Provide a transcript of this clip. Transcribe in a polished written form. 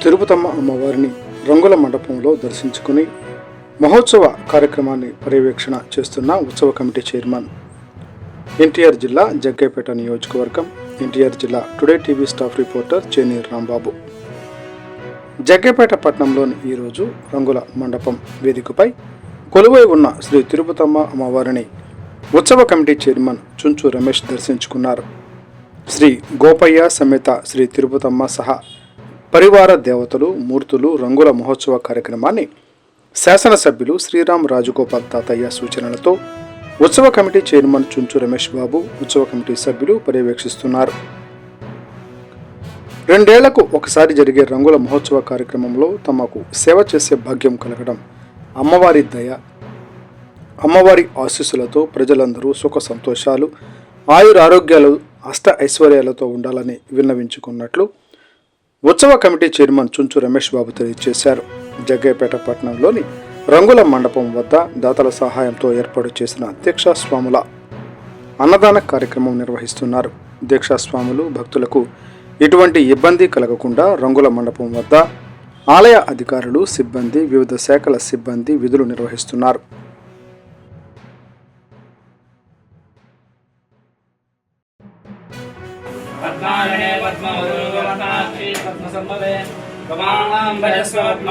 తిరుపతమ్మ అమ్మవారిని రంగుల మండపంలో దర్శించుకుని మహోత్సవ కార్యక్రమాన్ని పర్యవేక్షణ చేస్తున్న ఉత్సవ కమిటీ చైర్మన్ ఎన్టీఆర్ జిల్లా జగ్గైపేట నియోజకవర్గం ఎన్టీఆర్ జిల్లా టుడే టీవీ స్టాఫ్ రిపోర్టర్ చేనీర్ రాంబాబు. జగ్గైపేట పట్టణంలోని ఈరోజు రంగుల మండపం వేదికపై కొలువై ఉన్న శ్రీ తిరుపతమ్మ అమ్మవారిని ఉత్సవ కమిటీ చైర్మన్ చుంచు రమేష్ దర్శించుకున్నారు. శ్రీ గోపయ్య సమేత శ్రీ తిరుపతమ్మ సహా పరివార దేవతలు మూర్తులు రంగుల మహోత్సవ కార్యక్రమాన్ని శాసనసభ్యులు శ్రీరామ్ రాజగోపాల్ తాతయ్య సూచనలతో ఉత్సవ కమిటీ చైర్మన్ చుంచు రమేష్ బాబు ఉత్సవ కమిటీ సభ్యులు పర్యవేక్షిస్తున్నారు. 2 ఏళ్లకు ఒకసారి జరిగే రంగుల మహోత్సవ కార్యక్రమంలో తమకు సేవ చేసే భాగ్యం కలగడం అమ్మవారి దయ, అమ్మవారి ఆశీస్సులతో ప్రజలందరూ సుఖ సంతోషాలు ఆయురారోగ్యాలు అష్ట ఐశ్వర్యాలతో ఉండాలని విన్నవించుకున్నట్లు ఉత్సవ కమిటీ చైర్మన్ చుంచు రమేష్ బాబు తెలియజేశారు. జగ్గైపేట పట్టణంలోని రంగుల మండపం వద్ద దాతల సహాయంతో ఏర్పాటు చేసిన దీక్షాస్వాముల అన్నదాన కార్యక్రమం నిర్వహిస్తున్నారు. దీక్షాస్వాములు భక్తులకు ఎటువంటి ఇబ్బంది కలగకుండా రంగుల మండపం వద్ద ఆలయ అధికారులు సిబ్బంది వివిధ శాఖల సిబ్బంది విధులు నిర్వహిస్తున్నారు.